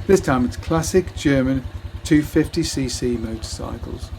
This time it's classic German 250cc motorcycles.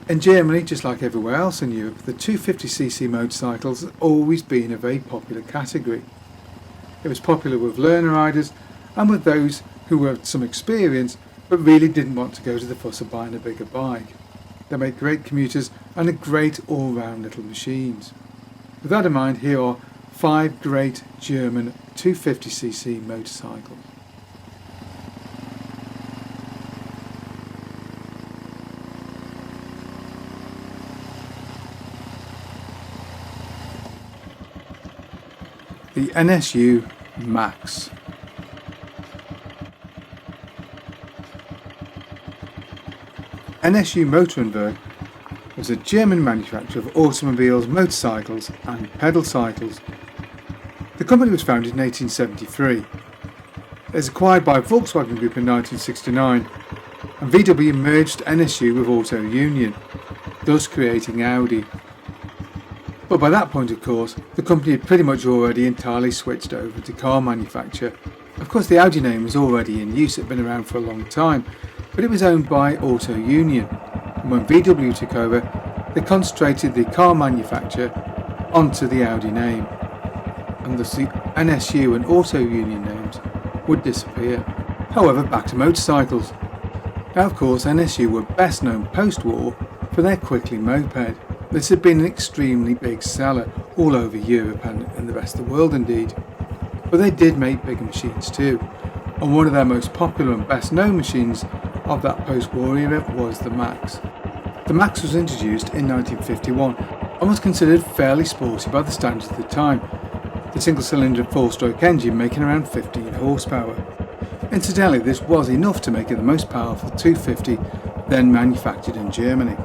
In Germany, just like everywhere else in Europe, the 250cc motorcycles has always been a very popular category. It was popular with learner riders and with those who had some experience but really didn't want to go to the fuss of buying a bigger bike. They made great commuters and are great all-round little machines. With that in mind, here are 5 great German 250cc motorcycles. The NSU Max. NSU Motorenwerk was a German manufacturer of automobiles, motorcycles and pedal cycles. The company was founded in 1873. It was acquired by Volkswagen Group in 1969 and VW merged NSU with Auto Union, thus creating Audi. But by that point, of course, the company had pretty much already entirely switched over to car manufacture. Of course, the Audi name was already in use, it had been around for a long time, but it was owned by Auto Union. And when VW took over, they concentrated the car manufacture onto the Audi name, and thus the NSU and Auto Union names would disappear. However, back to motorcycles. Now, of course, NSU were best known post-war for their Quickly moped. This had been an extremely big seller all over Europe and in the rest of the world indeed. But they did make bigger machines too, and one of their most popular and best known machines of that post-war era was the Max. The Max was introduced in 1951 and was considered fairly sporty by the standards of the time, the single-cylinder 4-stroke engine making around 15 horsepower. Incidentally, this was enough to make it the most powerful 250 then manufactured in Germany.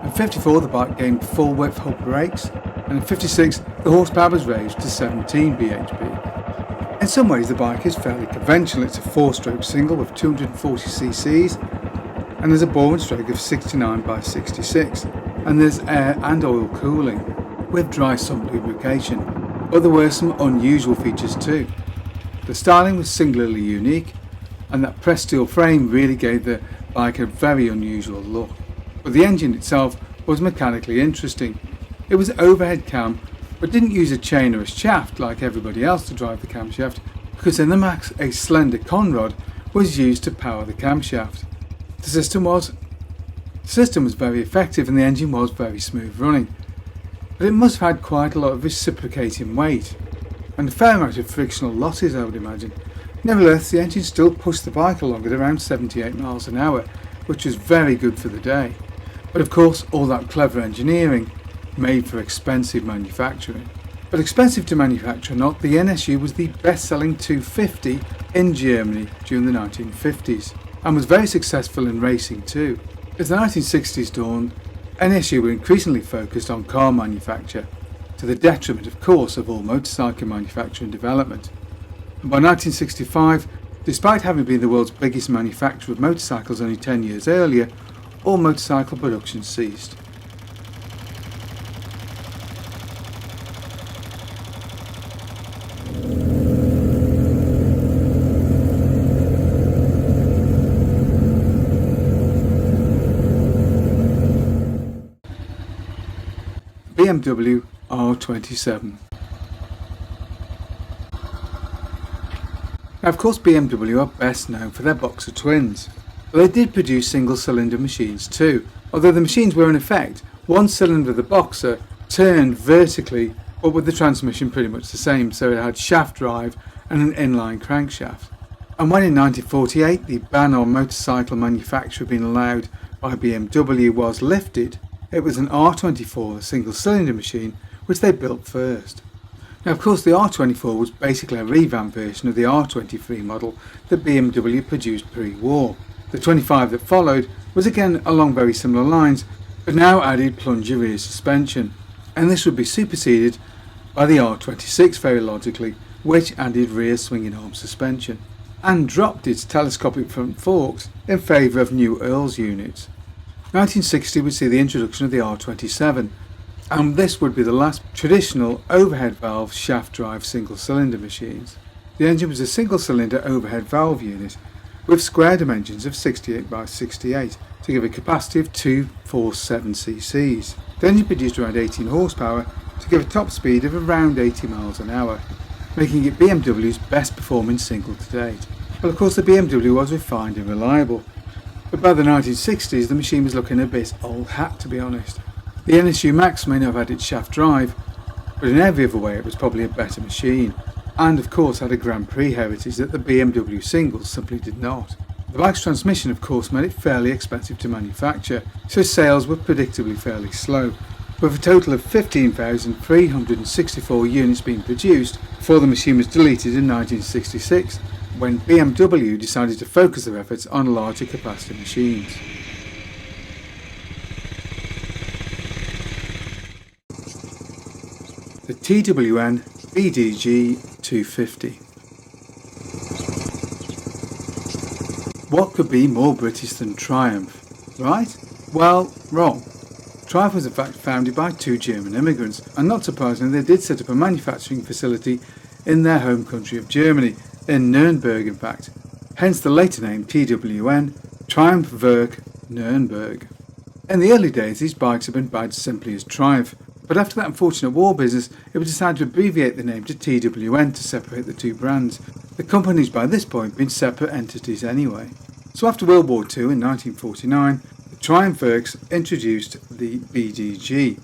In 54 the bike gained full width hub brakes, and in 56 the horsepower was raised to 17 bhp. In some ways the bike is fairly conventional. It's a 4-stroke single with 240cc and there's a bore and stroke of 69 by 66, and there's air and oil cooling with dry sump lubrication. But there were some unusual features too. The styling was singularly unique, and that pressed steel frame really gave the bike a very unusual look. But the engine itself was mechanically interesting. It was overhead cam, but didn't use a chain or a shaft like everybody else to drive the camshaft, because in the Max a slender conrod was used to power the camshaft. The system was very effective and the engine was very smooth running, but it must have had quite a lot of reciprocating weight and a fair amount of frictional losses, I would imagine. Nevertheless, the engine still pushed the bike along at around 78 miles an hour, which was very good for the day. But of course, all that clever engineering made for expensive manufacturing. But expensive to manufacture or not, the NSU was the best-selling 250 in Germany during the 1950s, and was very successful in racing too. As the 1960s dawned, NSU were increasingly focused on car manufacture, to the detriment, of course, of all motorcycle manufacturing development. And by 1965, despite having been the world's biggest manufacturer of motorcycles only 10 years earlier, all motorcycle production ceased. BMW R27. Now, of course, BMW are best known for their Boxer twins, but they did produce single-cylinder machines too, although the machines were in effect one cylinder of the Boxer turned vertically, but with the transmission pretty much the same, so it had shaft drive and an inline crankshaft. And when in 1948 the ban on motorcycle manufacture being allowed by BMW was lifted, it was an R24 single-cylinder machine which they built first. Now, of course, the R24 was basically a revamped version of the R23 model that BMW produced pre-war. The 25 that followed was again along very similar lines, but now added plunger rear suspension, and this would be superseded by the R26 very logically, which added rear swinging arm suspension, and dropped its telescopic front forks in favour of new Earls units. 1960 would see the introduction of the R27, and this would be the last traditional overhead valve shaft drive single cylinder machines. The engine was a single cylinder overhead valve unit with square dimensions of 68 by 68 to give a capacity of 247 cc's. The engine produced around 18 horsepower to give a top speed of around 80 miles an hour, making it BMW's best performing single to date. Well, of course the BMW was refined and reliable, but by the 1960s the machine was looking a bit old hat, to be honest. The NSU Max may not have had its shaft drive, but in every other way it was probably a better machine, and of course had a Grand Prix heritage that the BMW singles simply did not. The bike's transmission of course made it fairly expensive to manufacture, so sales were predictably fairly slow, with a total of 15,364 units being produced before the machine was deleted in 1966, when BMW decided to focus their efforts on larger capacity machines. The TWN BDG 250. What could be more British than Triumph, right? Well, wrong. Triumph was in fact founded by two German immigrants, and not surprisingly they did set up a manufacturing facility in their home country of Germany, in Nuremberg in fact, hence the later name TWN, Triumph Werk Nuremberg. In the early days these bikes had been badged simply as Triumph, but after that unfortunate war business it was decided to abbreviate the name to TWN to separate the two brands. The companies by this point being separate entities anyway. So after World War II in 1949, the Triumph Works introduced the BDG.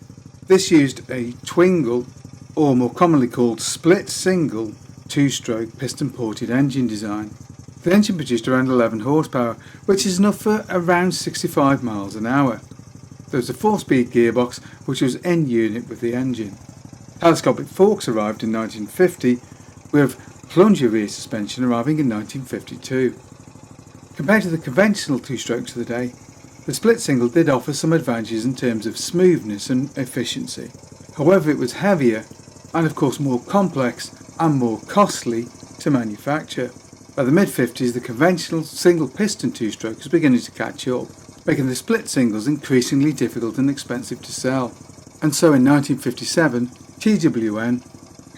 This used a twingle, or more commonly called split single, two-stroke piston-ported engine design. The engine produced around 11 horsepower, which is enough for around 65 miles an hour. There was a 4-speed gearbox which was in unit with the engine. Telescopic forks arrived in 1950, with plunger rear suspension arriving in 1952. Compared to the conventional two-strokes of the day, the split single did offer some advantages in terms of smoothness and efficiency. However, it was heavier and of course more complex and more costly to manufacture. By the mid-50s, the conventional single piston two-stroke was beginning to catch up, making the split singles increasingly difficult and expensive to sell. And so in 1957, TWN,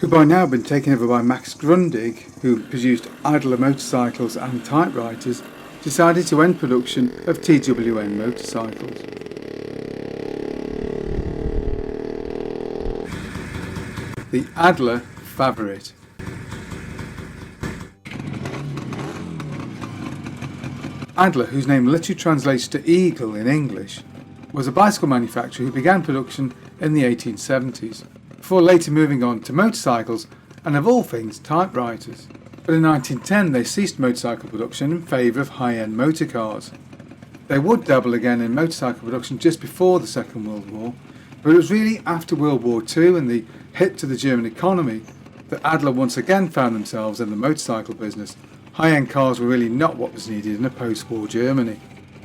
who by now had been taken over by Max Grundig, who produced Adler motorcycles and typewriters, decided to end production of TWN motorcycles. The Adler Favorit. Adler, whose name literally translates to eagle in English, was a bicycle manufacturer who began production in the 1870s, before later moving on to motorcycles and, of all things, typewriters. But in 1910 they ceased motorcycle production in favour of high-end motor cars. They would dabble again in motorcycle production just before the Second World War, but it was really after World War II and the hit to the German economy that Adler once again found themselves in the motorcycle business. High-end cars were really not what was needed in a post-war Germany.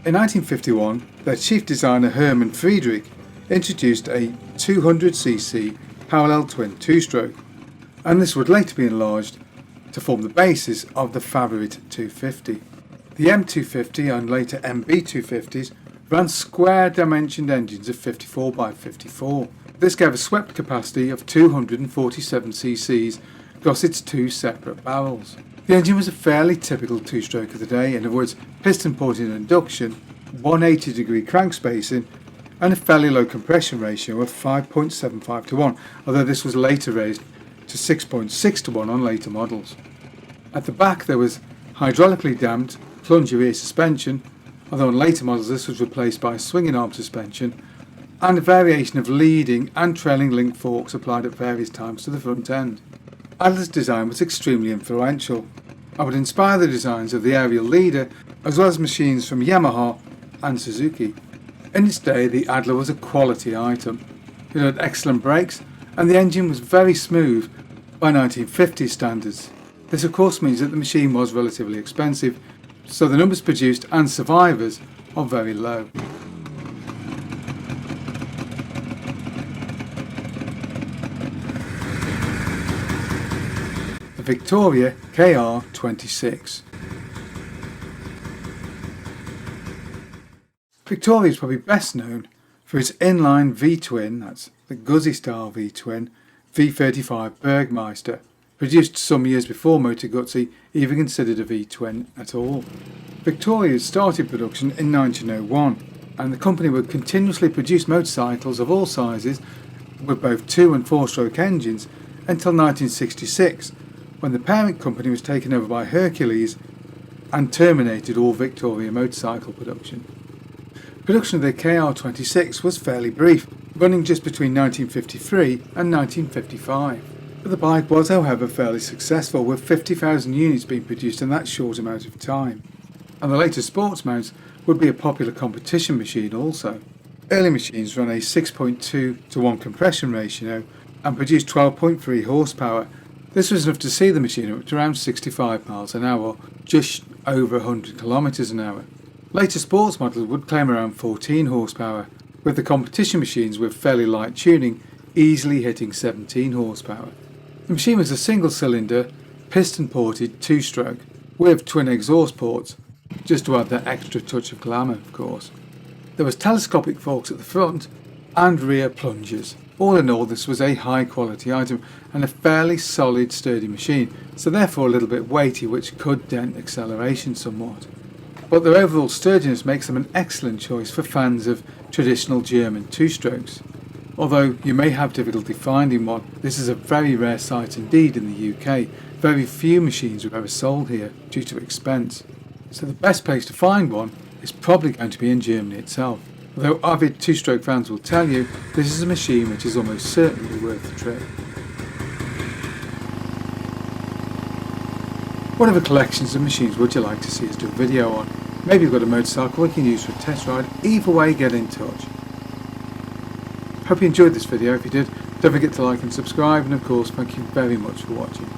In 1951, their chief designer Hermann Friedrich introduced a 200cc parallel twin two-stroke, and this would later be enlarged to form the basis of the Favorit 250. The M250 and later MB250s ran square dimensioned engines of 54 by 54. This gave a swept capacity of 247 cc's across its two separate barrels. The engine was a fairly typical two-stroke of the day, in other words, piston-ported induction, 180-degree crank spacing, and a fairly low compression ratio of 5.75 to 1, although this was later raised to 6.6 to 1 on later models. At the back there was hydraulically damped plunger rear suspension, although on later models this was replaced by swinging arm suspension, and a variation of leading and trailing link forks applied at various times to the front end. Adler's design was extremely influential and would inspire the designs of the aerial leader as well as machines from Yamaha and Suzuki. In its day the Adler was a quality item. It had excellent brakes and the engine was very smooth by 1950s standards. This of course means that the machine was relatively expensive, so the numbers produced and survivors are very low. Victoria KR26. Victoria is probably best known for its inline V-twin, that's the Guzzi style V-twin, V35 Bergmeister, produced some years before Motor Guzzi even considered a V-twin at all. Victoria started production in 1901, and the company would continuously produce motorcycles of all sizes with both 2- and 4-stroke engines until 1966, when the parent company was taken over by Hercules and terminated all Victoria motorcycle production. Production of the KR26 was fairly brief, running just between 1953 and 1955. But the bike was, however, fairly successful, with 50,000 units being produced in that short amount of time. And the later sports mounts would be a popular competition machine also. Early machines ran a 6.2:1 compression ratio and produced 12.3 horsepower. This was enough to see the machine up to around 65 miles an hour, just over 100 kilometers an hour. Later sports models would claim around 14 horsepower, with the competition machines with fairly light tuning easily hitting 17 horsepower. The machine was a single-cylinder, piston-ported 2-stroke, with twin exhaust ports, just to add that extra touch of glamour, of course. There was telescopic forks at the front and rear plungers. All in all, this was a high-quality item and a fairly solid, sturdy machine, so therefore a little bit weighty, which could dent acceleration somewhat. But their overall sturdiness makes them an excellent choice for fans of traditional German 2-strokes. Although you may have difficulty finding one, this is a very rare sight indeed in the UK. Very few machines are ever sold here due to expense. So the best place to find one is probably going to be in Germany itself. Although avid 2-stroke fans will tell you this is a machine which is almost certainly worth the trip. What other collections of machines would you like to see us do a video on? Maybe you've got a motorcycle we can use for a test ride. Either way, get in touch. Hope you enjoyed this video. If you did, don't forget to like and subscribe, and of course, thank you very much for watching.